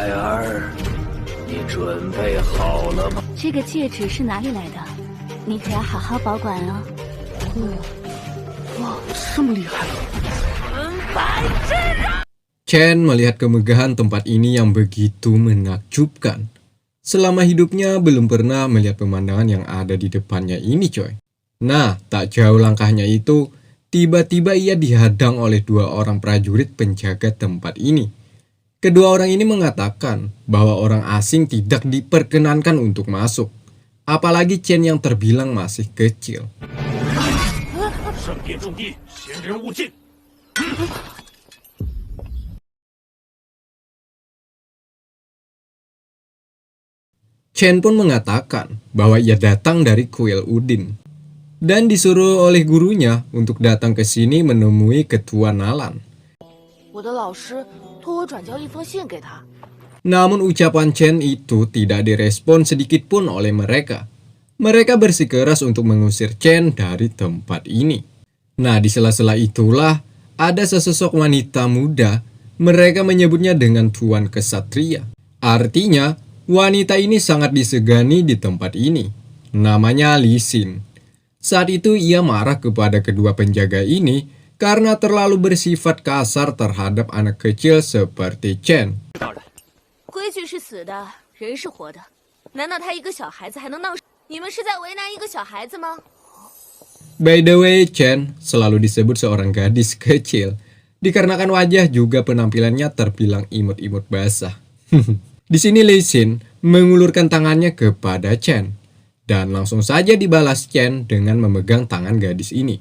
孩儿，你准备好了吗？这个戒指是哪里来的？你可要好好保管哦。哇，这么厉害！ Chen melihat kemegahan tempat ini yang begitu menakjubkan. Selama hidupnya belum pernah melihat pemandangan yang ada di depannya ini, coy. Nah, tak jauh langkahnya itu, tiba-tiba ia dihadang oleh dua orang prajurit penjaga tempat ini. Kedua orang ini mengatakan bahwa orang asing tidak diperkenankan untuk masuk. Apalagi Chen yang terbilang masih kecil. Chen pun mengatakan bahwa ia datang dari kuil Udin dan disuruh oleh gurunya untuk datang ke sini menemui ketua Nalan. Namun ucapan Chen itu tidak direspon sedikit pun oleh mereka. Mereka bersikeras untuk mengusir Chen dari tempat ini. Nah, di sela-sela itulah ada sesosok wanita muda. Mereka menyebutnya dengan Tuan Kesatria. Artinya, wanita ini sangat disegani di tempat ini. Namanya Li Xin. Saat itu ia marah kepada kedua penjaga ini karena terlalu bersifat kasar terhadap anak kecil seperti Chen. By the way, Chen selalu disebut seorang gadis kecil dikarenakan wajah juga penampilannya terbilang imut-imut basah. Di sini Li Xin mengulurkan tangannya kepada Chen dan langsung saja dibalas Chen dengan memegang tangan gadis ini.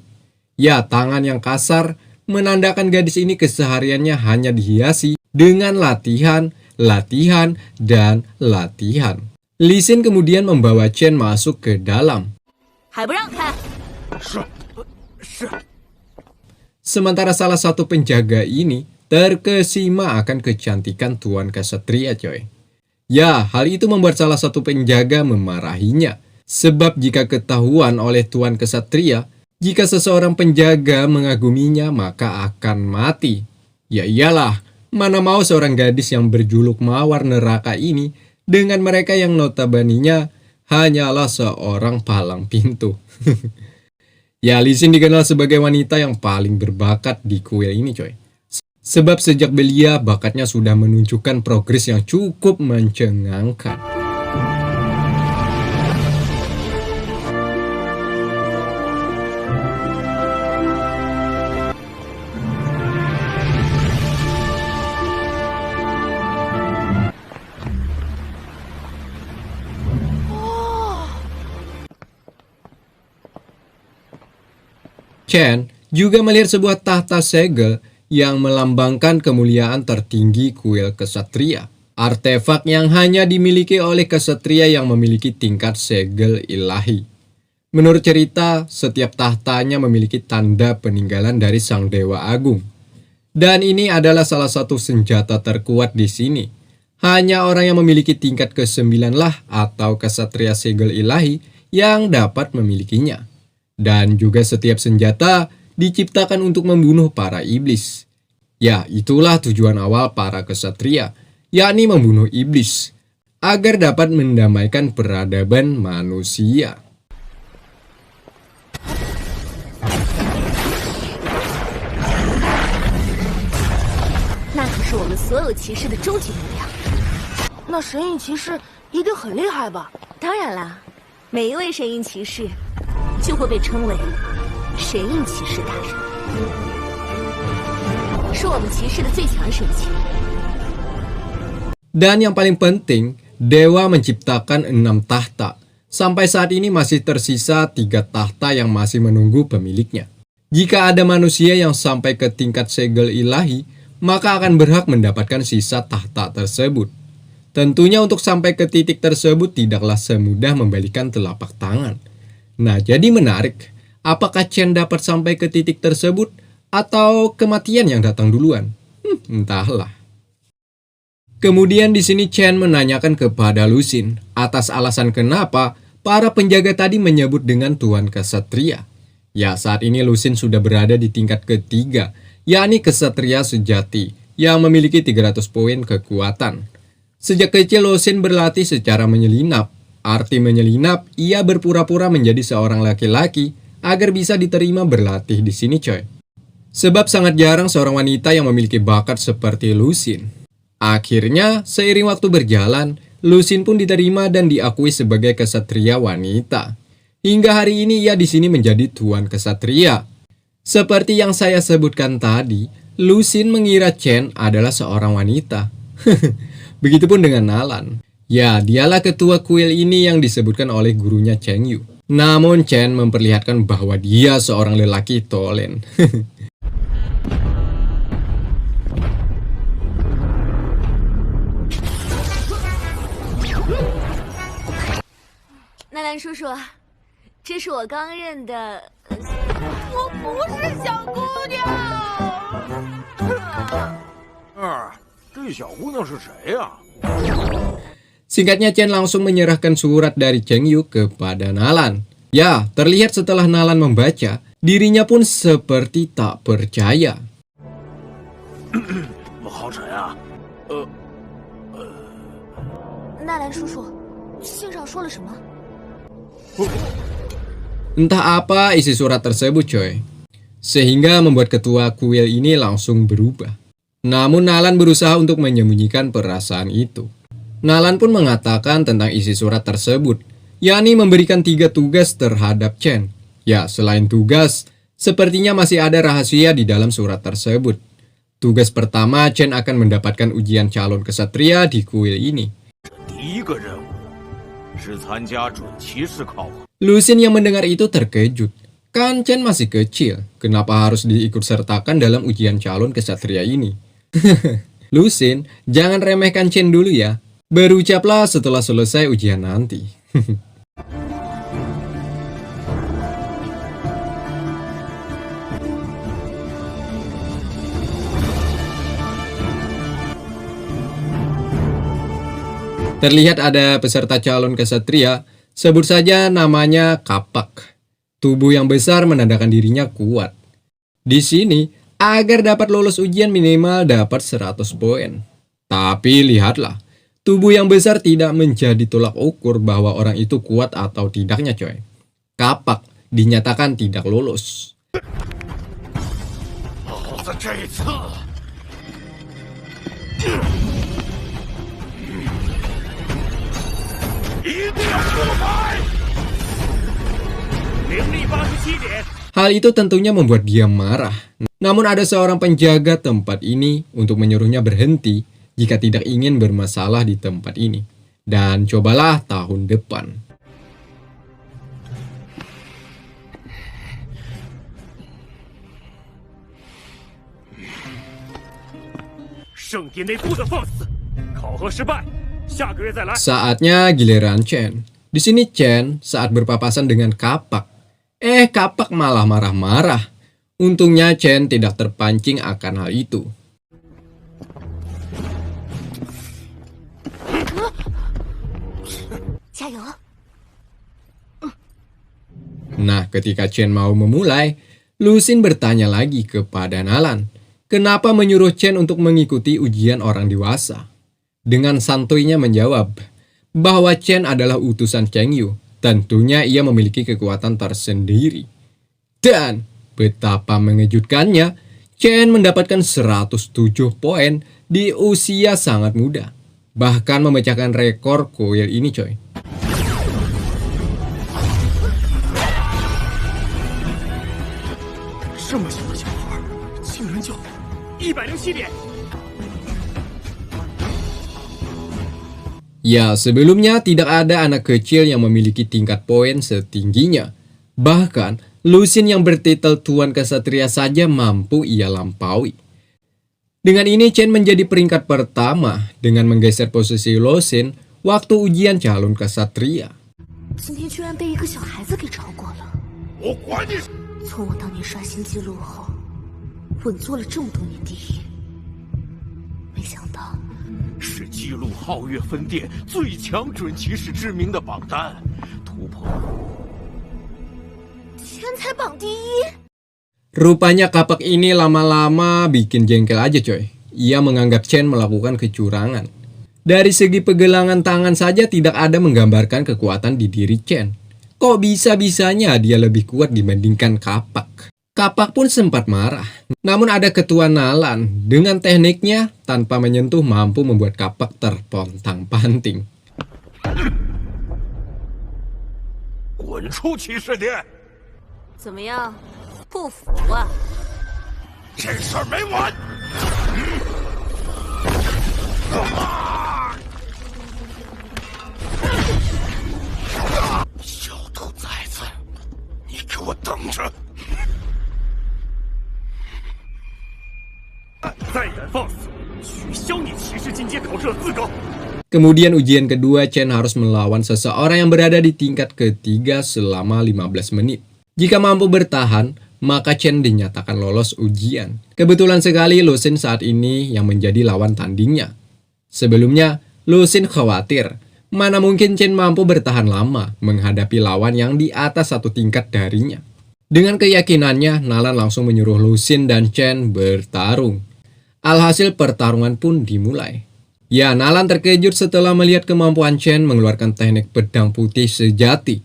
Ya, tangan yang kasar menandakan gadis ini kesehariannya hanya dihiasi dengan latihan, dan latihan. Li Xin kemudian membawa Chen masuk ke dalam. Sementara salah satu penjaga ini terkesima akan kecantikan Tuan Kesatria, coy. Ya, hal itu membuat salah satu penjaga memarahinya. Sebab jika ketahuan oleh Tuan Kesatria, jika seseorang penjaga mengaguminya maka akan mati. Ya iyalah, mana mau seorang gadis yang berjuluk mawar neraka ini dengan mereka yang notabene-nya hanyalah seorang palang pintu. Ya, Li Xin dikenal sebagai wanita yang paling berbakat di kuil ini, coy. Sebab sejak belia bakatnya sudah menunjukkan progres yang cukup mencengangkan. Chen juga melihat sebuah tahta segel yang melambangkan kemuliaan tertinggi kuil kesatria. Artefak yang hanya dimiliki oleh kesatria yang memiliki tingkat segel ilahi. Menurut cerita, setiap tahtanya memiliki tanda peninggalan dari Sang Dewa Agung. Dan ini adalah salah satu senjata terkuat di sini. Hanya orang yang memiliki tingkat ke-9 lah atau kesatria segel ilahi yang dapat memilikinya. Dan juga setiap senjata diciptakan untuk membunuh para iblis. Ya, itulah tujuan awal para kesatria, yakni membunuh iblis, agar dapat mendamaikan peradaban manusia. Dan yang paling penting, Dewa menciptakan 6 tahta. Sampai saat ini masih tersisa 3 tahta yang masih menunggu pemiliknya. Jika ada manusia yang sampai ke tingkat segel ilahi, maka akan berhak mendapatkan sisa tahta tersebut. Tentunya untuk sampai ke titik tersebut tidaklah semudah membalikan telapak tangan. Nah, jadi menarik. Apakah Chen dapat sampai ke titik tersebut atau kematian yang datang duluan? Entahlah. Kemudian di sini Chen menanyakan kepada Lu Xin atas alasan kenapa para penjaga tadi menyebut dengan Tuan Kesatria. Ya, saat ini Lu Xin sudah berada di tingkat ketiga, yakni Kesatria sejati yang memiliki 300 poin kekuatan. Sejak kecil Lusin berlatih secara menyelinap. Arti menyelinap, ia berpura-pura menjadi seorang laki-laki agar bisa diterima berlatih di sini coy. Sebab sangat jarang seorang wanita yang memiliki bakat seperti Lusin. Akhirnya, seiring waktu berjalan, Lusin pun diterima dan diakui sebagai kesatria wanita. Hingga hari ini ia di sini menjadi tuan kesatria. Seperti yang saya sebutkan tadi, Lusin mengira Chen adalah seorang wanita. Begitupun dengan Nalan. Ya, dialah ketua kuil ini yang disebutkan oleh gurunya Cheng Yu. Namun Chen memperlihatkan bahwa dia seorang lelaki tolen. 纳兰叔叔，这是我刚认的。我不是小姑娘。这小姑娘是谁呀？ Singkatnya Chen langsung menyerahkan surat dari Cheng Yu kepada Nalan. Ya, terlihat setelah Nalan membaca, dirinya pun seperti tak percaya. 浩辰啊，纳兰叔叔，信上说了什么？ Entah apa isi surat tersebut coy. Sehingga membuat ketua kuil ini langsung berubah. Namun Nalan berusaha untuk menyembunyikan perasaan itu. Nalan pun mengatakan tentang isi surat tersebut, yakni memberikan 3 tugas terhadap Chen. Ya, selain tugas, sepertinya masih ada rahasia di dalam surat tersebut. Tugas pertama, Chen akan mendapatkan ujian calon kesatria di kuil ini. 第一个任务是参加准骑士考核。 Lusin yang mendengar itu terkejut. Kan Chen masih kecil, kenapa harus diikutsertakan dalam ujian calon kesatria ini? Lusin, jangan remehkan Chen dulu ya. Berucaplah setelah selesai ujian nanti. Terlihat ada peserta calon kesatria, sebut saja namanya Kapak. Tubuh yang besar menandakan dirinya kuat. Di sini, agar dapat lolos ujian minimal dapat 100 poin. Tapi lihatlah, tubuh yang besar tidak menjadi tolak ukur bahwa orang itu kuat atau tidaknya coy. Kapak dinyatakan tidak lolos. 老子这次一定要出牌！灵力87点。 Hal itu tentunya membuat dia marah. Namun ada seorang penjaga tempat ini untuk menyuruhnya berhenti jika tidak ingin bermasalah di tempat ini. Dan cobalah tahun depan. 圣殿内不得放肆！考核失败，下个月再来。 Saatnya giliran Chen. Di sini Chen saat berpapasan dengan Kapak. Kapak malah marah-marah. Untungnya Chen tidak terpancing akan hal itu. Nah, ketika Chen mau memulai, Lusin bertanya lagi kepada Nalan. Kenapa menyuruh Chen untuk mengikuti ujian orang dewasa? Dengan santuinya menjawab bahwa Chen adalah utusan Cheng Yu. Tentunya ia memiliki kekuatan tersendiri. Dan betapa mengejutkannya, Chen mendapatkan 107 poin di usia sangat muda. Bahkan memecahkan rekor kuil ini coy. Ya, sebelumnya tidak ada anak kecil yang memiliki tingkat poin setingginya. Bahkan, Lusin yang bertitel Tuan Kesatria saja mampu ia lampaui. Dengan ini, Chen menjadi peringkat pertama dengan menggeser posisi Lusin waktu ujian calon kesatria. 今天居然被一个小孩子给超过了。我管你！从我当年刷新纪录后，稳坐了这么多年第一，没想到。 是记录皓月分店最强准骑士知名的榜单，突破天才榜第一。 Rupanya Kapak ini lama-lama bikin jengkel aja coy. Ia menganggap Chen melakukan kecurangan. Dari segi pergelangan tangan saja tidak ada menggambarkan kekuatan di diri Chen. Kok bisa-bisanya dia lebih kuat dibandingkan Kapak? Kapak pun sempat marah. Namun ada ketua Nalan dengan tekniknya tanpa menyentuh mampu membuat Kapak terpontang-panting. 滚出骑士殿！ 怎么样，不服啊？ 这事儿没完！小兔崽子，你给我等着！再敢放肆，取消你骑士进阶考试的资格！ Kemudian ujian kedua, Chen harus melawan seseorang yang berada di tingkat ketiga selama 15 menit. Jika mampu bertahan, maka Chen dinyatakan lolos ujian. Kebetulan sekali Lu Xun saat ini yang menjadi lawan tandingnya. Sebelumnya, Lu Xun khawatir, mana mungkin Chen mampu bertahan lama menghadapi lawan yang di atas satu tingkat darinya. Dengan keyakinannya, Nalan langsung menyuruh Lu Xun dan Chen bertarung. Alhasil pertarungan pun dimulai. Ya, Nalan terkejut setelah melihat kemampuan Chen mengeluarkan teknik pedang putih sejati.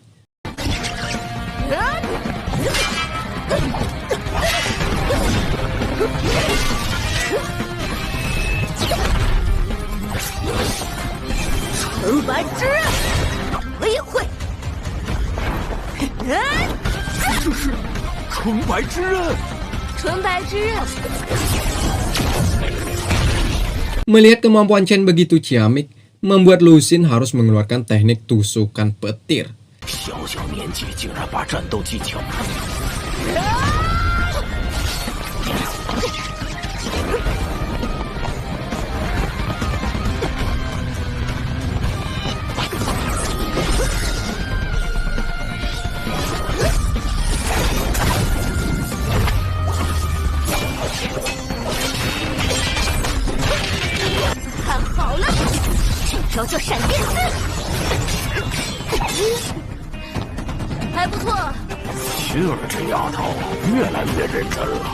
Melihat kemampuan Chen begitu ciamik, membuat Lu Xun harus mengeluarkan teknik tusukan petir. 小小年纪竟然把战斗技巧。 这招叫闪电刺，还不错。雪儿这丫头越来越认真了。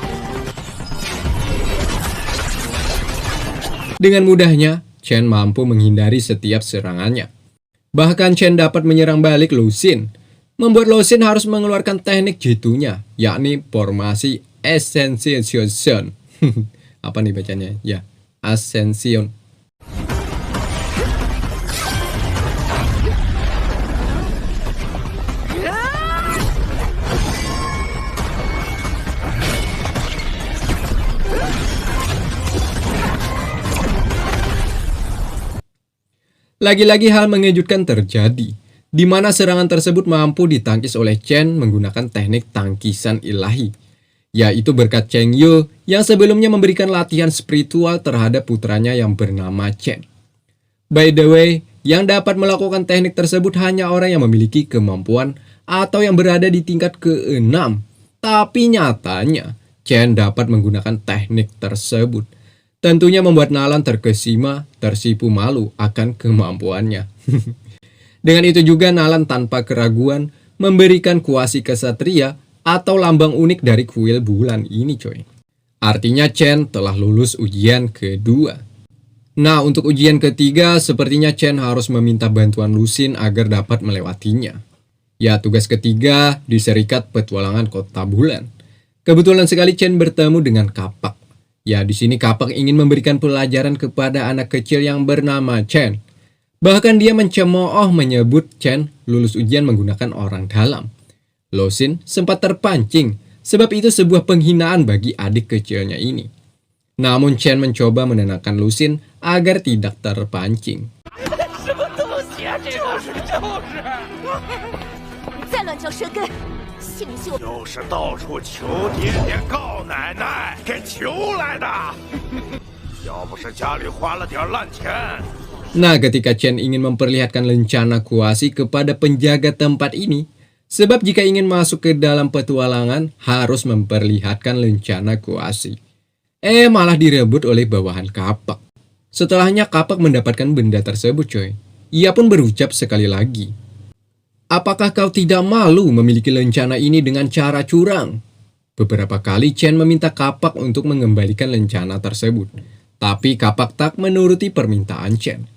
Dengan mudahnya, Chen mampu menghindari setiap serangannya. Bahkan Chen dapat menyerang balik Lu Xun, membuat Lu Xun harus mengeluarkan teknik jitunya, yakni formasi Ascension. Apa nih bacanya? Ya, Ascension. Lagi-lagi hal mengejutkan terjadi, di mana serangan tersebut mampu ditangkis oleh Chen menggunakan teknik tangkisan ilahi, yaitu berkat Cheng Yu yang sebelumnya memberikan latihan spiritual terhadap putranya yang bernama Chen. By the way, yang dapat melakukan teknik tersebut hanya orang yang memiliki kemampuan atau yang berada di tingkat ke-6. Tapi nyatanya, Chen dapat menggunakan teknik tersebut. Tentunya membuat Nalan terkesima, tersipu malu akan kemampuannya. Dengan itu juga Nalan tanpa keraguan memberikan kuasi kesatria atau lambang unik dari kuil bulan ini coy. Artinya Chen telah lulus ujian kedua. Nah, untuk ujian ketiga sepertinya Chen harus meminta bantuan Lu Xun agar dapat melewatinya. Ya, tugas ketiga di Serikat Petualangan Kota Bulan. Kebetulan sekali Chen bertemu dengan Kapak. Ya, di sini Kapak ingin memberikan pelajaran kepada anak kecil yang bernama Chen. Bahkan dia mencemooh menyebut Chen lulus ujian menggunakan orang dalam. Lu Xun sempat terpancing, sebab itu sebuah penghinaan bagi adik kecilnya ini. Namun Chen mencoba menenangkan Lu Xun agar tidak terpancing. 就是到处求爹爹告奶奶，给求来的。要不是家里花了点烂钱。 Nah, ketika Chen ingin memperlihatkan lencana kuasi kepada penjaga tempat ini, sebab jika ingin masuk ke dalam petualangan harus memperlihatkan lencana kuasi. Malah direbut oleh bawahan Kapak. Setelahnya Kapak mendapatkan benda tersebut coy. Ia pun berucap sekali lagi. Apakah kau tidak malu memiliki lencana ini dengan cara curang? Beberapa kali Chen meminta Kapak untuk mengembalikan lencana tersebut. Tapi Kapak tak menuruti permintaan Chen.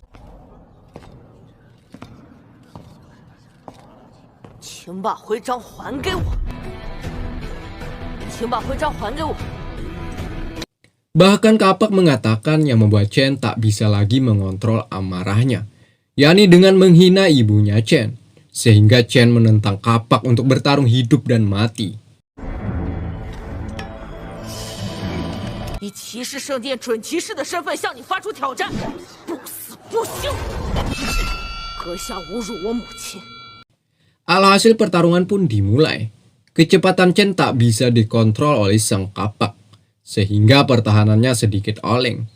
请把徽章还给我！请把徽章还给我！ Bahkan Kapak mengatakan yang membuat Chen tak bisa lagi mengontrol amarahnya, yakni dengan menghina ibunya Chen, sehingga Chen menentang Kapak untuk bertarung hidup dan mati. 以骑士圣殿准骑士的身份向你发出挑战，不死不休！阁下侮辱我母亲。 Alhasil pertarungan pun dimulai. Kecepatan Chen tak bisa dikontrol oleh sang Kapak, sehingga pertahanannya sedikit oleng.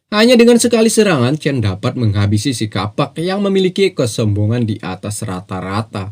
Hanya dengan sekali serangan, Chen dapat menghabisi si Kapak yang memiliki kesombongan di atas rata-rata.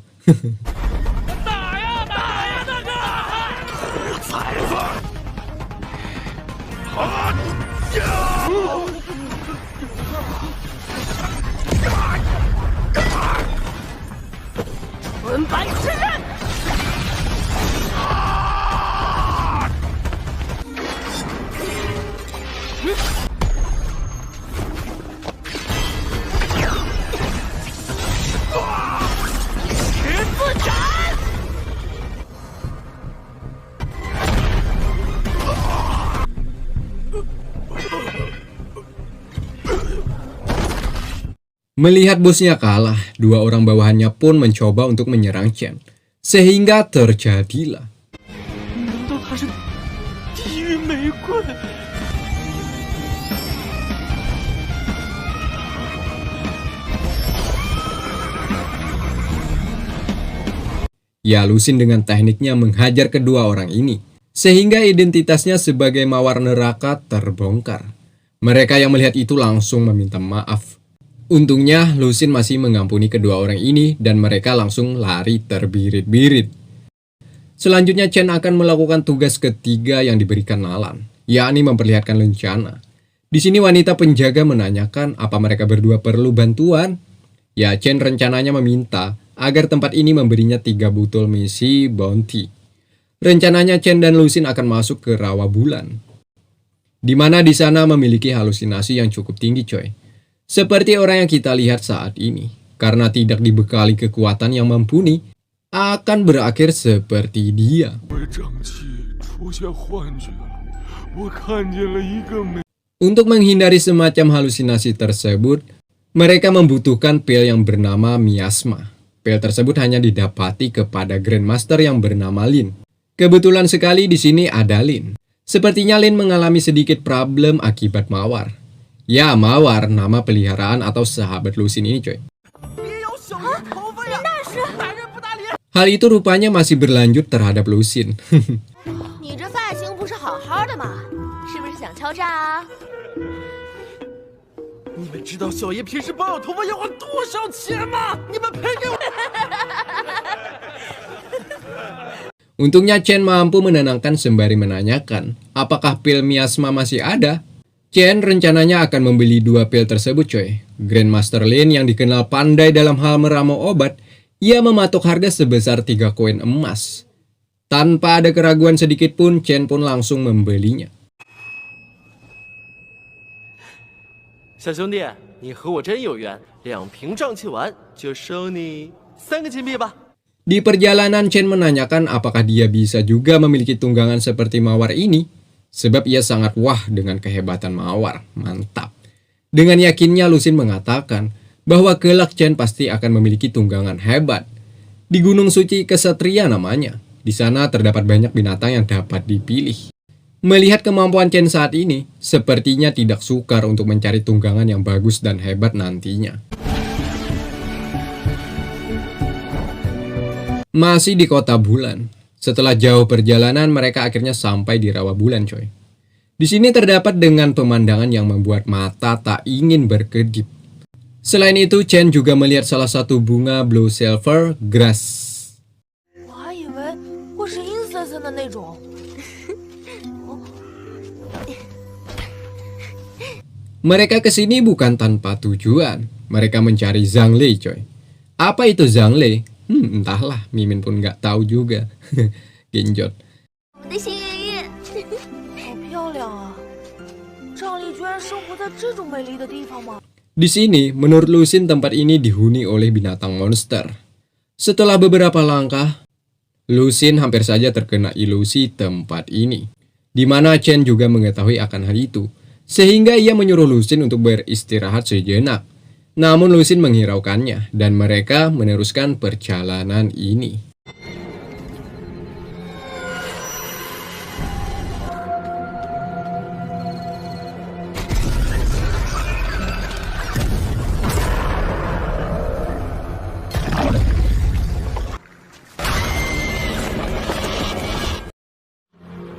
Melihat bosnya kalah, dua orang bawahannya pun mencoba untuk menyerang Chen, sehingga terjadilah. Ya, Lusin dengan tekniknya menghajar kedua orang ini, sehingga identitasnya sebagai mawar neraka terbongkar. Mereka yang melihat itu langsung meminta maaf. Untungnya, Lusin masih mengampuni kedua orang ini dan mereka langsung lari terbirit-birit. Selanjutnya, Chen akan melakukan tugas ketiga yang diberikan Nalan, yakni memperlihatkan lencana. Di sini wanita penjaga menanyakan apa mereka berdua perlu bantuan. Ya, Chen rencananya meminta agar tempat ini memberinya 3 botol misi bounty. Rencananya Chen dan Lusin akan masuk ke rawa bulan, di mana di sana memiliki halusinasi yang cukup tinggi, coy. Seperti orang yang kita lihat saat ini, karena tidak dibekali kekuatan yang mumpuni, akan berakhir seperti dia. Untuk menghindari semacam halusinasi tersebut, mereka membutuhkan pil yang bernama miasma. Pil tersebut hanya didapati kepada Grandmaster yang bernama Lin. Kebetulan sekali di sini ada Lin. Sepertinya Lin mengalami sedikit problem akibat mawar. Ya, mawar, nama peliharaan atau sahabat Lusin ini, coy. Hal itu rupanya masih berlanjut terhadap Lusin. Untungnya Chen mampu menenangkan sembari menanyakan apakah pil miasma masih ada. Chen rencananya akan membeli 2 pil tersebut, coy. Grandmaster Lin yang dikenal pandai dalam hal meramu obat, ia mematok harga sebesar 3 koin emas. Tanpa ada keraguan sedikit pun, Chen pun langsung membelinya. 小兄弟，你和我真有缘，2瓶胀气丸就收你3个金币吧。 Di perjalanan, Chen menanyakan apakah dia bisa juga memiliki tunggangan seperti mawar ini. Sebab ia sangat wah dengan kehebatan mawar. Mantap. Dengan yakinnya Lusin mengatakan bahwa kelak Chen pasti akan memiliki tunggangan hebat. Di Gunung Suci Kesatria namanya. Di sana terdapat banyak binatang yang dapat dipilih. Melihat kemampuan Chen saat ini, sepertinya tidak sukar untuk mencari tunggangan yang bagus dan hebat nantinya. Masih di kota bulan. Setelah jauh perjalanan, mereka akhirnya sampai di rawa bulan, coy. Di sini terdapat dengan pemandangan yang membuat mata tak ingin berkedip. Selain itu, Chen juga melihat salah satu bunga Blue Silver Grass. Mereka kesini bukan tanpa tujuan. Mereka mencari Zhangle, coy. Apa itu Zhangle? Entahlah, Mimin pun nggak tahu juga. Genjot. Di sini, menurut Lusin tempat ini dihuni oleh binatang monster. Setelah beberapa langkah, Lusin hampir saja terkena ilusi tempat ini, di mana Chen juga mengetahui akan hal itu, sehingga ia menyuruh Lusin untuk beristirahat sejenak. Namun Lusin menghiraukannya, dan mereka meneruskan perjalanan ini.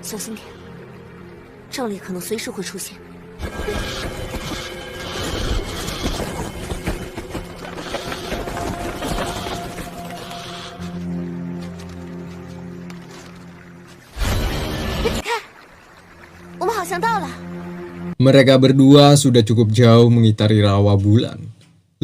小心点，障力可能随时会出现。看，我们好像到了。 Mereka berdua sudah cukup jauh mengitari rawa bulan.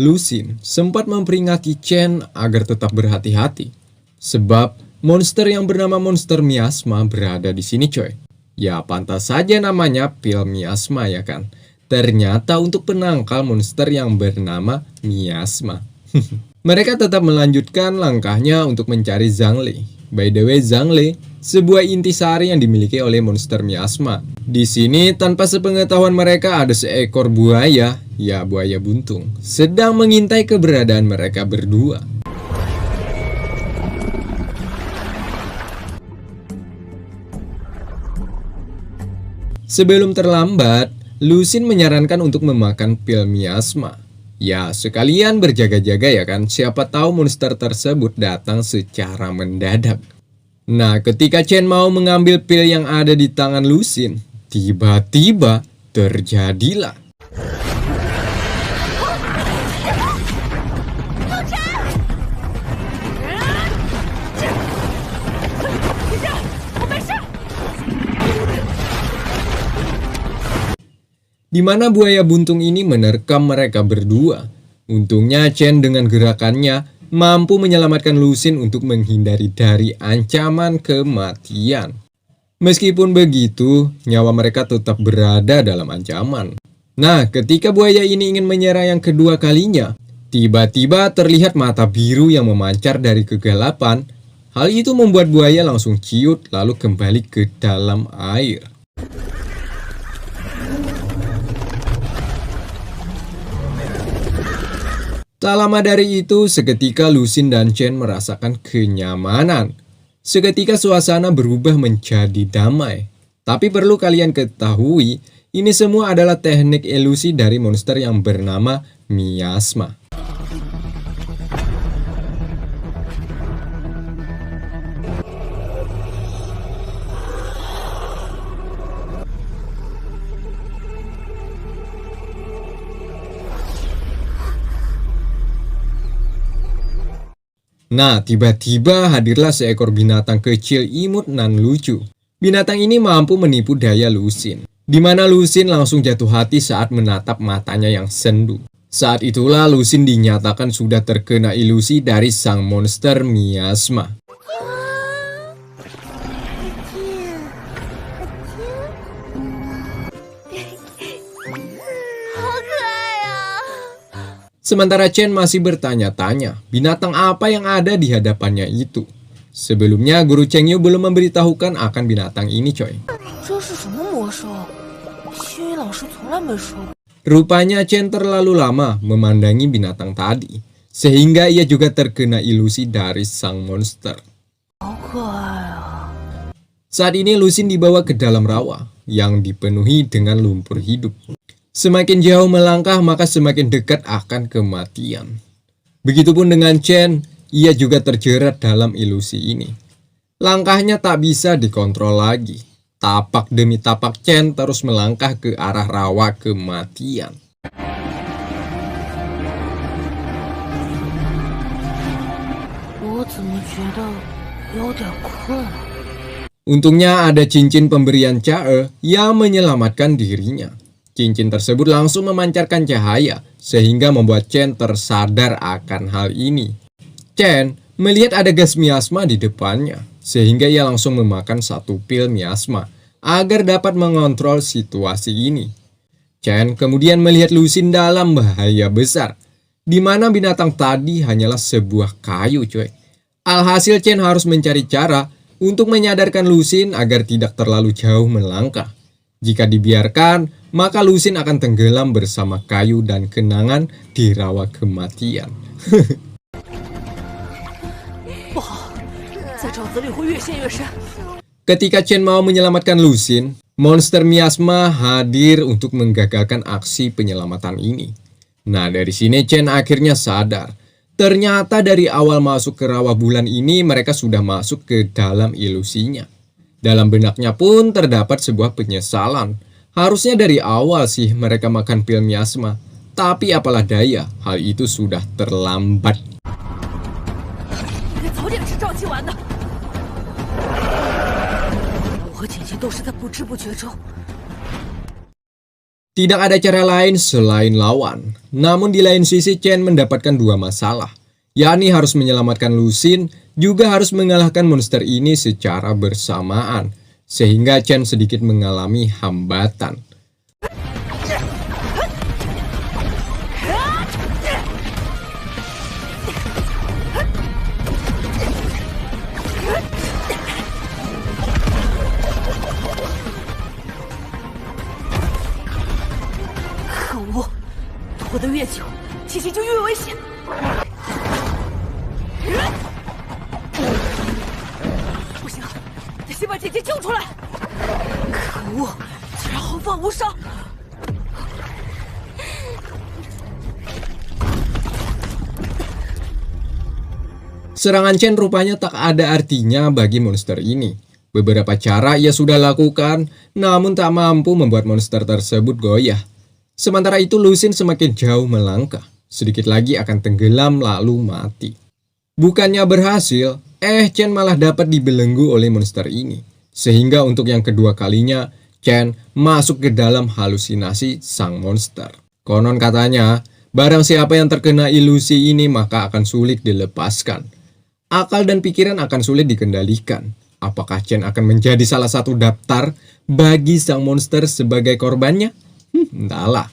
Lusin sempat memperingati Chen agar tetap berhati-hati, sebab monster yang bernama monster miasma berada di sini, coy. Ya, pantas saja namanya pil miasma, ya kan? Ternyata untuk penangkal monster yang bernama miasma. Mereka tetap melanjutkan langkahnya untuk mencari Zhangli. By the way, Zhangli sebuah intisari yang dimiliki oleh monster miasma. Di sini tanpa sepengetahuan mereka ada seekor buaya, ya buaya buntung, sedang mengintai keberadaan mereka berdua. Sebelum terlambat, Lusin menyarankan untuk memakan pil miasma. Ya, sekalian berjaga-jaga ya kan, siapa tahu monster tersebut datang secara mendadak. Nah, ketika Chen mau mengambil pil yang ada di tangan Lusin, tiba-tiba terjadilah. Di mana buaya buntung ini menerkam mereka berdua. Untungnya Chen dengan gerakannya mampu menyelamatkan Lusin untuk menghindari dari ancaman kematian. Meskipun begitu, nyawa mereka tetap berada dalam ancaman. Nah, ketika buaya ini ingin menyerang yang kedua kalinya, tiba-tiba terlihat mata biru yang memancar dari kegelapan. Hal itu membuat buaya langsung ciut lalu kembali ke dalam air. Tak lama dari itu, seketika Lusin dan Chen merasakan kenyamanan. Seketika suasana berubah menjadi damai. Tapi perlu kalian ketahui, ini semua adalah teknik ilusi dari monster yang bernama miasma. Nah, tiba-tiba hadirlah seekor binatang kecil imut nan lucu. Binatang ini mampu menipu daya Lusin, di mana Lusin langsung jatuh hati saat menatap matanya yang sendu. Saat itulah Lusin dinyatakan sudah terkena ilusi dari sang monster miasma. Sementara Chen masih bertanya-tanya binatang apa yang ada di hadapannya itu. Sebelumnya Guru Cheng Yu belum memberitahukan akan binatang ini, coy. Rupanya Chen terlalu lama memandangi binatang tadi, sehingga ia juga terkena ilusi dari sang monster. Saat ini Lusin dibawa ke dalam rawa yang dipenuhi dengan lumpur hidup. Semakin jauh melangkah, maka semakin dekat akan kematian. Begitupun dengan Chen, ia juga terjerat dalam ilusi ini. Langkahnya tak bisa dikontrol lagi. Tapak demi tapak Chen terus melangkah ke arah rawa kematian. Untungnya ada cincin pemberian Chae yang menyelamatkan dirinya. Cincin tersebut langsung memancarkan cahaya, sehingga membuat Chen tersadar akan hal ini. Chen melihat ada gas miasma di depannya, sehingga ia langsung memakan satu pil miasma, agar dapat mengontrol situasi ini. Chen kemudian melihat Lusin dalam bahaya besar, di mana binatang tadi hanyalah sebuah kayu, coy. Alhasil Chen harus mencari cara untuk menyadarkan Lusin agar tidak terlalu jauh melangkah. Jika dibiarkan, maka Lusin akan tenggelam bersama kayu dan kenangan di rawa kematian. Ketika Chen mau menyelamatkan Lusin, monster miasma hadir untuk menggagalkan aksi penyelamatan ini. Nah, dari sini Chen akhirnya sadar. Ternyata dari awal masuk ke rawa bulan ini mereka sudah masuk ke dalam ilusinya. Dalam benaknya pun terdapat sebuah penyesalan. Harusnya dari awal sih mereka makan pil miasma. Tapi apalah daya, hal itu sudah terlambat. Tidak ada cara lain selain lawan. Namun di lain sisi Chen mendapatkan dua masalah, yakni harus menyelamatkan Lusin, juga harus mengalahkan monster ini secara bersamaan. Sehingga Chen sedikit mengalami hambatan. Serangan Chen rupanya tak ada artinya bagi monster ini. Beberapa cara ia sudah lakukan, namun tak mampu membuat monster tersebut goyah. Sementara itu Lusin semakin jauh melangkah, sedikit lagi akan tenggelam lalu mati. Bukannya berhasil, Chen malah dapat dibelenggu oleh monster ini. Sehingga untuk yang kedua kalinya, Chen masuk ke dalam halusinasi sang monster. Konon katanya, barang siapa yang terkena ilusi ini maka akan sulit dilepaskan. Akal dan pikiran akan sulit dikendalikan. Apakah Chen akan menjadi salah satu daftar bagi sang monster sebagai korbannya? Entahlah.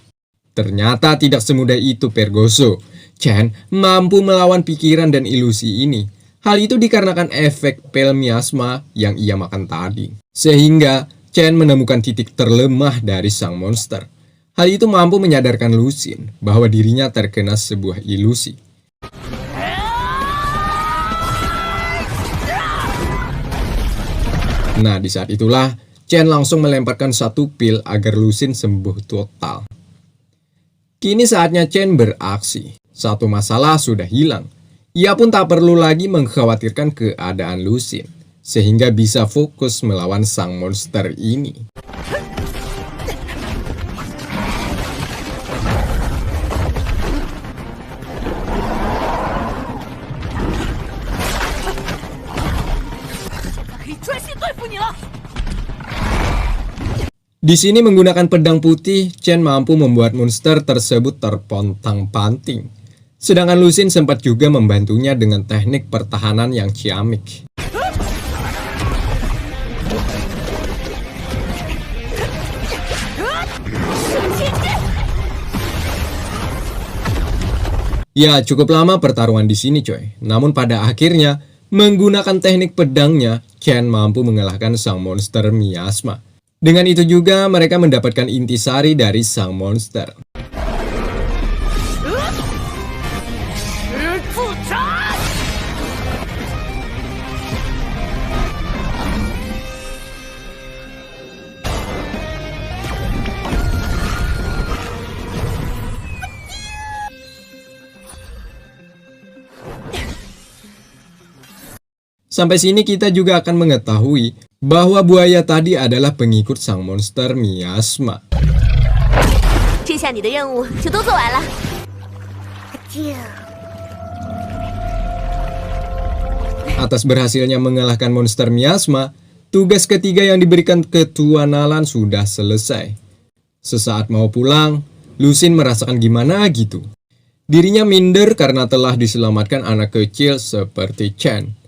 Ternyata tidak semudah itu Pergoso. Chen mampu melawan pikiran dan ilusi ini. Hal itu dikarenakan efek pil miasma yang ia makan tadi. Sehingga Chen menemukan titik terlemah dari sang monster. Hal itu mampu menyadarkan Lusin bahwa dirinya terkena sebuah ilusi. Nah, di saat itulah Chen langsung melemparkan satu pil agar Lusin sembuh total. Kini saatnya Chen beraksi. Satu masalah sudah hilang. Ia pun tak perlu lagi mengkhawatirkan keadaan Lusin, sehingga bisa fokus melawan sang monster ini. Di sini menggunakan pedang putih, Chen mampu membuat monster tersebut terpontang-panting. Sedangkan Lusin sempat juga membantunya dengan teknik pertahanan yang ciamik. Ya, cukup lama pertarungan di sini coy. Namun pada akhirnya, menggunakan teknik pedangnya, Chen mampu mengalahkan sang monster miasma. Dengan itu juga mereka mendapatkan intisari dari sang monster. Sampai sini kita juga akan mengetahui bahwa buaya tadi adalah pengikut sang monster miasma. Atas berhasilnya mengalahkan monster miasma, tugas ketiga yang diberikan Ketua Nalan sudah selesai. Sesaat mau pulang, Lusin merasakan gimana gitu. Dirinya minder karena telah diselamatkan anak kecil seperti Chen.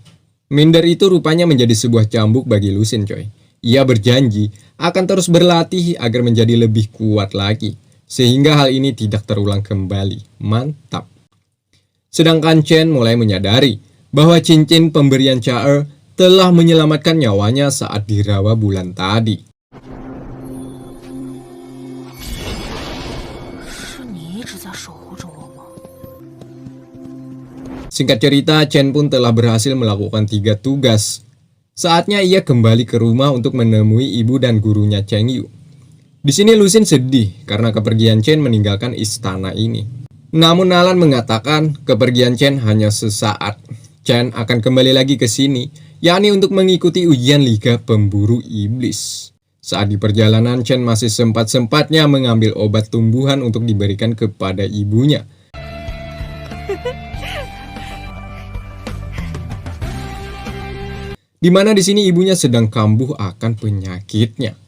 Minder itu rupanya menjadi sebuah cambuk bagi Lusin coy. Ia berjanji akan terus berlatih agar menjadi lebih kuat lagi. Sehingga hal ini tidak terulang kembali. Mantap. Sedangkan Chen mulai menyadari bahwa cincin pemberian Cha telah menyelamatkan nyawanya saat di rawa bulan tadi. 是你一直在守护着我吗？ Singkat cerita, Chen pun telah berhasil melakukan 3 tugas. Saatnya ia kembali ke rumah untuk menemui ibu dan gurunya Cheng Yu. Di sini Lu Xun sedih karena kepergian Chen meninggalkan istana ini. Namun Nalan mengatakan kepergian Chen hanya sesaat. Chen akan kembali lagi ke sini, yakni untuk mengikuti ujian Liga Pemburu Iblis. Saat di perjalanan, Chen masih sempat-sempatnya mengambil obat tumbuhan untuk diberikan kepada ibunya. Di mana di sini ibunya sedang kambuh akan penyakitnya.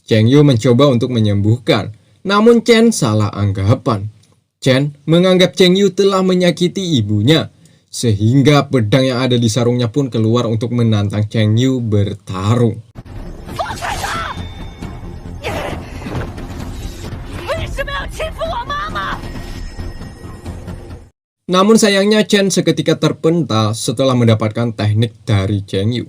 Cheng Yu mencoba untuk menyembuhkan, namun Chen salah anggapan. Chen menganggap Cheng Yu telah menyakiti ibunya, sehingga pedang yang ada di sarungnya pun keluar untuk menantang Cheng Yu bertarung. Namun sayangnya Chen seketika terpental setelah mendapatkan teknik dari Cheng Yu.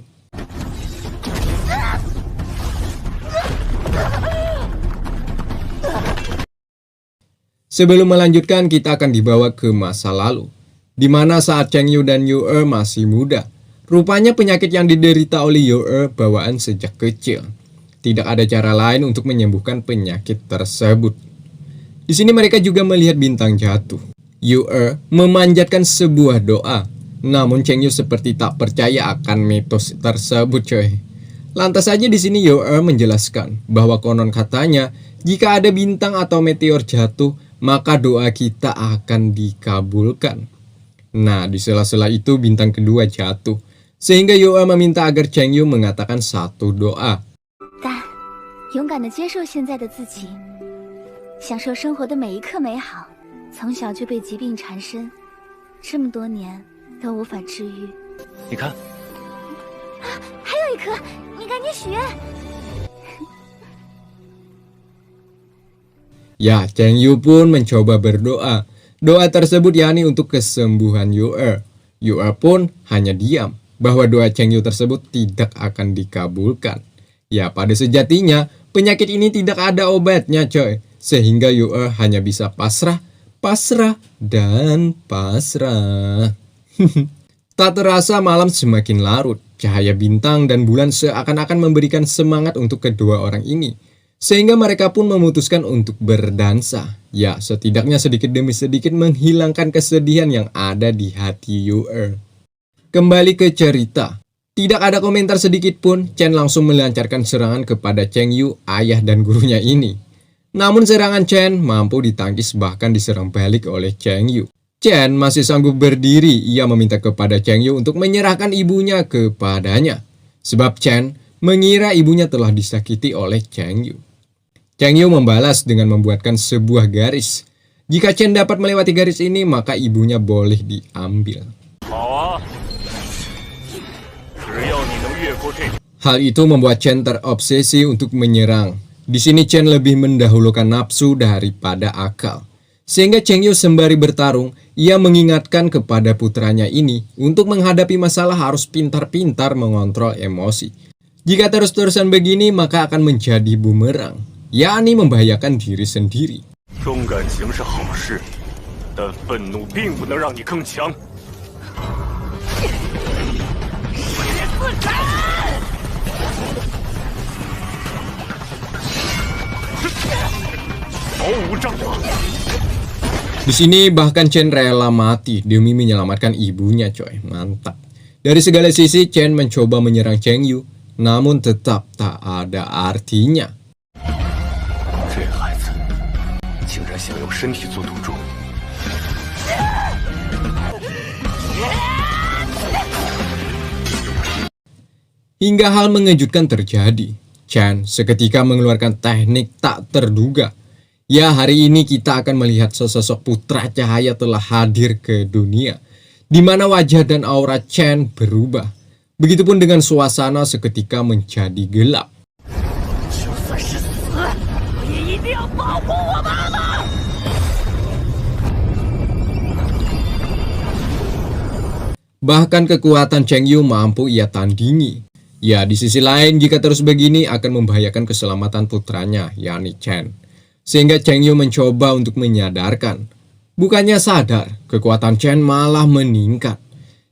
Sebelum melanjutkan, kita akan dibawa ke masa lalu, di mana saat Cheng Yu dan Yu masih muda. Rupanya penyakit yang diderita oleh Yu bawaan sejak kecil. Tidak ada cara lain untuk menyembuhkan penyakit tersebut. Di sini mereka juga melihat bintang jatuh. Yu memanjatkan sebuah doa, namun Cheng Yu seperti tak percaya akan mitos tersebut, coy. Lantas saja di sini Yu menjelaskan bahwa konon katanya jika ada bintang atau meteor jatuh, maka doa kita akan dikabulkan. Nah, di sela-sela itu bintang kedua jatuh, sehingga Yu meminta agar Cheng Yu mengatakan satu doa. 但勇敢地接受现在的自己，享受生活的每一刻美好。从小就被疾病缠身，这么多年都无法治愈。你看，还有一颗，你赶紧许愿。 Ya, Cheng Yu pun mencoba berdoa. Doa tersebut yakni untuk kesembuhan Yu. Yu pun hanya diam bahwa doa Cheng Yu tersebut tidak akan dikabulkan. Ya, pada sejatinya penyakit ini tidak ada obatnya, coy. Sehingga Yu hanya bisa pasrah, dan pasrah. Tak terasa malam semakin larut. Cahaya bintang dan bulan seakan-akan memberikan semangat untuk kedua orang ini. Sehingga mereka pun memutuskan untuk berdansa. Ya, setidaknya sedikit demi sedikit menghilangkan kesedihan yang ada di hati Yu. Kembali ke cerita. Tidak ada komentar sedikit pun, Chen langsung melancarkan serangan kepada Cheng Yu, ayah dan gurunya ini. Namun serangan Chen mampu ditangkis bahkan diserang balik oleh Cheng Yu. Chen masih sanggup berdiri, ia meminta kepada Cheng Yu untuk menyerahkan ibunya kepadanya. Sebab Chen mengira ibunya telah disakiti oleh Cheng Yu. Cheng Yu membalas dengan membuatkan sebuah garis. Jika Chen dapat melewati garis ini, maka ibunya boleh diambil. Hal itu membuat Chen terobsesi untuk menyerang. Di sini Chen lebih mendahulukan nafsu daripada akal. Sehingga Cheng Yu sembari bertarung, ia mengingatkan kepada putranya ini untuk menghadapi masalah harus pintar-pintar mengontrol emosi. Jika terus-terusan begini, maka akan menjadi bumerang, yakni membahayakan diri sendiri. Di sini bahkan Chen rela mati demi menyelamatkan ibunya, coy. Mantap. Dari segala sisi Chen mencoba menyerang Cheng Yu, namun tetap tak ada artinya. Hingga hal mengejutkan terjadi. Chen seketika mengeluarkan teknik tak terduga. Ya, hari ini kita akan melihat sesosok putra cahaya telah hadir ke dunia, di mana wajah dan aura Chen berubah. Begitupun dengan suasana seketika menjadi gelap. Bahkan kekuatan Cheng Yu mampu ia tandingi. Ya, di sisi lain jika terus begini akan membahayakan keselamatan putranya, yakni Chen. Sehingga Cheng Yu mencoba untuk menyadarkan. Bukannya sadar, kekuatan Chen malah meningkat.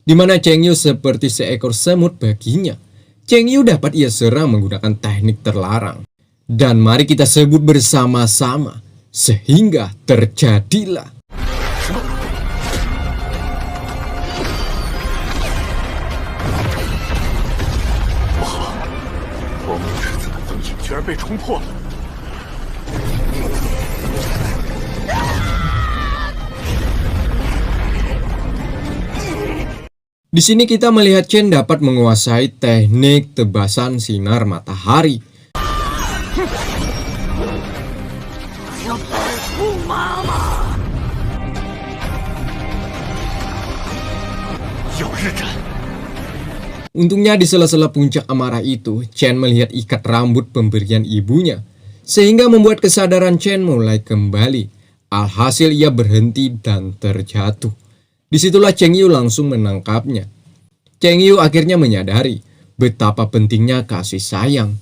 Di mana Cheng Yu seperti seekor semut baginya. Cheng Yu dapat ia serang menggunakan teknik terlarang. Dan mari kita sebut bersama-sama, sehingga terjadilah. Di sini kita melihat Chen dapat menguasai teknik tebasan sinar matahari. Untungnya di sela-sela puncak amarah itu, Chen melihat ikat rambut pemberian ibunya, sehingga membuat kesadaran Chen mulai kembali. Alhasil ia berhenti dan terjatuh. Disitulah Cheng Yu langsung menangkapnya. Cheng Yu akhirnya menyadari betapa pentingnya kasih sayang.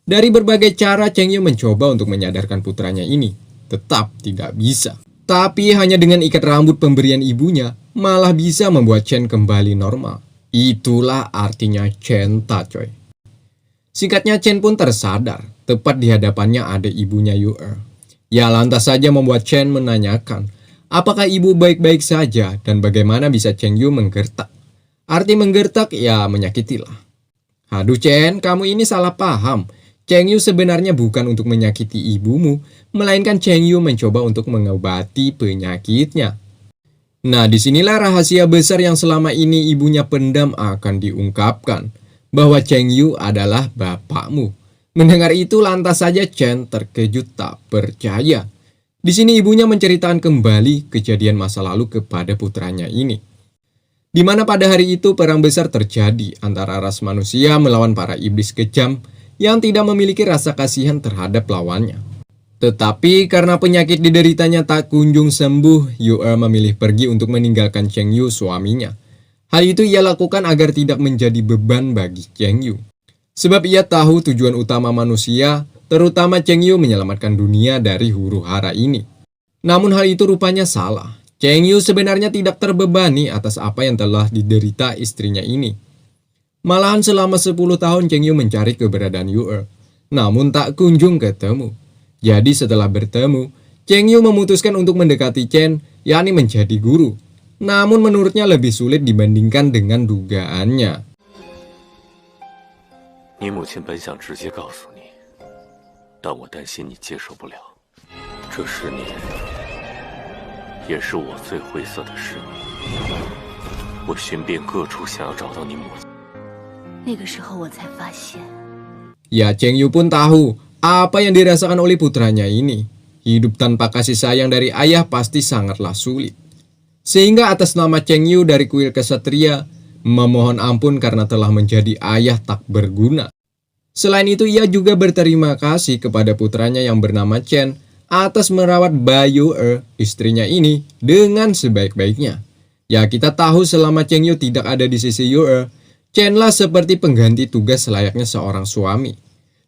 Dari berbagai cara Cheng Yu mencoba untuk menyadarkan putranya ini, tetap tidak bisa. Tapi hanya dengan ikat rambut pemberian ibunya, malah bisa membuat Chen kembali normal. Itulah artinya cinta, coy. Singkatnya Chen pun tersadar, tepat di hadapannya ada ibunya Yu-er. Ya lantas saja membuat Chen menanyakan, apakah ibu baik-baik saja dan bagaimana bisa Cheng Yu menggertak? Arti menggertak ya menyakitilah. Aduh Chen, kamu ini salah paham. Cheng Yu sebenarnya bukan untuk menyakiti ibumu, melainkan Cheng Yu mencoba untuk mengobati penyakitnya. Nah, disinilah rahasia besar yang selama ini ibunya pendam akan diungkapkan, bahwa Cheng Yu adalah bapakmu. Mendengar itu lantas saja Chen terkejut tak percaya. Di sini ibunya menceritakan kembali kejadian masa lalu kepada putranya ini. Di mana pada hari itu perang besar terjadi antara ras manusia melawan para iblis kejam yang tidak memiliki rasa kasihan terhadap lawannya. Tetapi karena penyakit dideritanya tak kunjung sembuh, Yu-er memilih pergi untuk meninggalkan Cheng Yu suaminya. Hal itu ia lakukan agar tidak menjadi beban bagi Cheng Yu. Sebab ia tahu tujuan utama manusia, terutama Cheng Yu menyelamatkan dunia dari huru-hara ini. Namun hal itu rupanya salah. Cheng Yu sebenarnya tidak terbebani atas apa yang telah diderita istrinya ini. Malahan selama 10 tahun Cheng Yu mencari keberadaan Yu-er, namun tak kunjung ketemu. Jadi setelah bertemu, Cheng Yu memutuskan untuk mendekati Chen, yakni menjadi guru. Namun menurutnya lebih sulit dibandingkan dengan dugaannya. 你母亲本想直接告诉你，但我担心你接受不了。这10年，也是我最灰色的10年。我寻遍各处，想要找到你母亲。那个时候我才发现， Ya, Cheng Yu pun tahu apa yang dirasakan oleh putranya ini. Hidup tanpa kasih sayang dari ayah pasti sangatlah sulit. Sehingga atas nama Cheng Yu dari kuil kesatria, memohon ampun karena telah menjadi ayah tak berguna. Selain itu ia juga berterima kasih kepada putranya yang bernama Chen atas merawat Bayu istrinya ini dengan sebaik-baiknya. Ya kita tahu selama Cheng Yu tidak ada di sisi Yu, Chen lah seperti pengganti tugas layaknya seorang suami.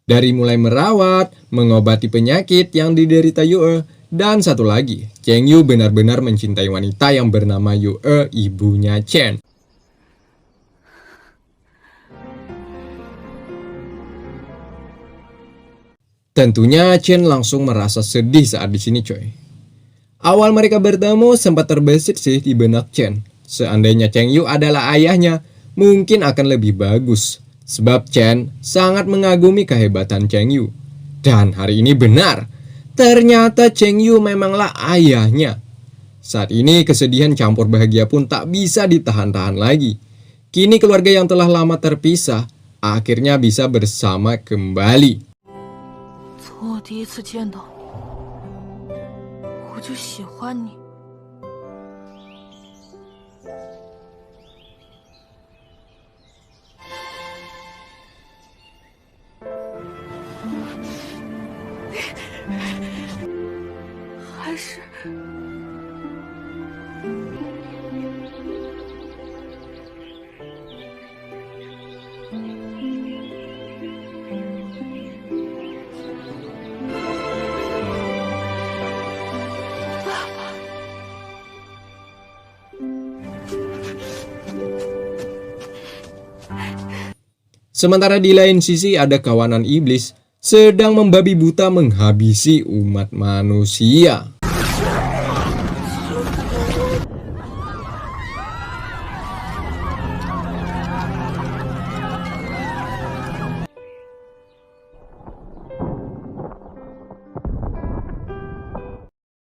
Dari mulai merawat, mengobati penyakit yang diderita Yu, dan satu lagi, Cheng Yu benar-benar mencintai wanita yang bernama Yu, ibunya Chen. Tentunya Chen langsung merasa sedih saat di sini, coy. Awal mereka bertemu sempat terbesit sih di benak Chen. Seandainya Cheng Yu adalah ayahnya, mungkin akan lebih bagus. Sebab Chen sangat mengagumi kehebatan Cheng Yu. Dan hari ini benar, ternyata Cheng Yu memanglah ayahnya. Saat ini kesedihan campur bahagia pun tak bisa ditahan-tahan lagi. Kini keluarga yang telah lama terpisah akhirnya bisa bersama kembali. 从我第一次见到你，我就喜欢你。还是 Sementara di lain sisi ada kawanan iblis sedang membabi buta menghabisi umat manusia.